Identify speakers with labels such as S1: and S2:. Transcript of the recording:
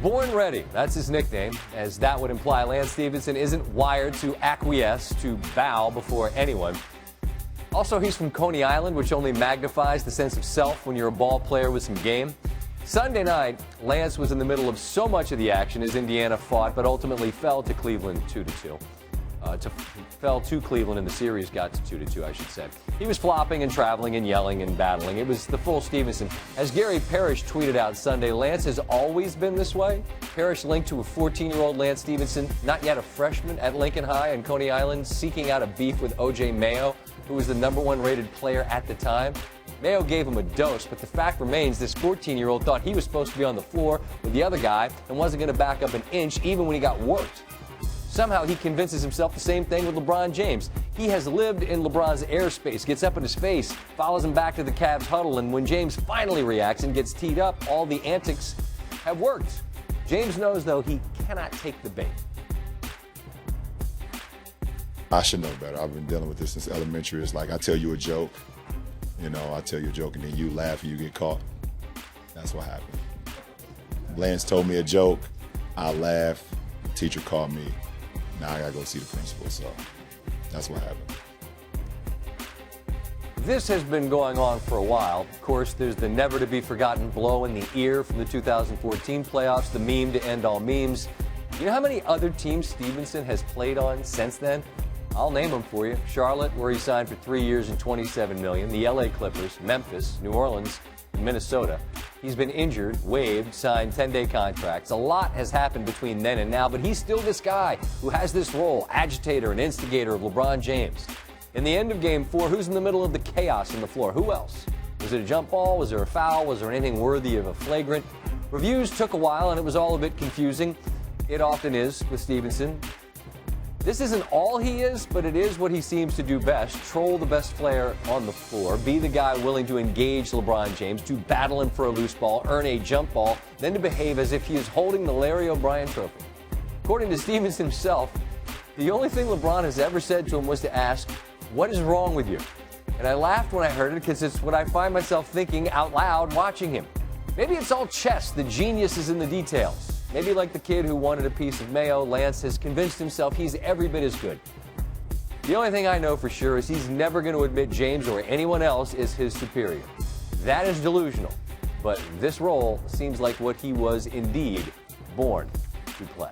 S1: Born ready, that's his nickname, as that would imply Lance Stephenson isn't wired to acquiesce, to bow before anyone. Also, he's from Coney Island, which only magnifies the sense of self when you're a ball player with some game. Sunday night, Lance was in the middle of so much of the action as Indiana fought, but ultimately fell to Cleveland 2-2. Fell to Cleveland, and the series got to 2-2, I should say. He was flopping and traveling and yelling and battling. It was the full Stephenson. As Gary Parrish tweeted out Sunday, Lance has always been this way. Parrish linked to a 14-year-old Lance Stephenson, not yet a freshman at Lincoln High in Coney Island, seeking out a beef with O.J. Mayo, who was the #1 rated player at the time. Mayo gave him a dose, but the fact remains this 14-year-old thought he was supposed to be on the floor with the other guy and wasn't going to back up an inch even when he got worked. Somehow he convinces himself the same thing with LeBron James. He has lived in LeBron's airspace, gets up in his face, follows him back to the Cavs huddle, and when James finally reacts and gets teed up, all the antics have worked. James knows, though, he cannot take the bait.
S2: I should know better. I've been dealing with this since elementary. It's like I tell you a joke, I tell you a joke, and then you laugh and you get caught. That's what happened. Lance told me a joke, I laugh, the teacher called me. Now I gotta go see the principal, so that's what happened.
S1: This has been going on for a while. Of course, there's the never-to-be-forgotten blow in the ear from the 2014 playoffs, the meme to end all memes. You know how many other teams Stephenson has played on since then? I'll name them for you. Charlotte, where he signed for 3 years and $27 million. The LA Clippers, Memphis, New Orleans, and Minnesota. He's been injured, waived, signed 10-day contracts. A lot has happened between then and now, but he's still this guy who has this role, agitator and instigator of LeBron James. In the end of Game 4, who's in the middle of the chaos on the floor? Who else? Was it a jump ball? Was there a foul? Was there anything worthy of a flagrant? Reviews took a while, and it was all a bit confusing. It often is with Stephenson. This isn't all he is, but it is what he seems to do best. Troll the best player on the floor, be the guy willing to engage LeBron James, to battle him for a loose ball, earn a jump ball, then to behave as if he is holding the Larry O'Brien trophy. According to Stephenson himself, the only thing LeBron has ever said to him was to ask, "What is wrong with you?" And I laughed when I heard it because it's what I find myself thinking out loud watching him. Maybe it's all chess. The genius is in the details. Maybe like the kid who wanted a piece of Mayo, Lance has convinced himself he's every bit as good. The only thing I know for sure is he's never going to admit James or anyone else is his superior. That is delusional, but this role seems like what he was indeed born to play.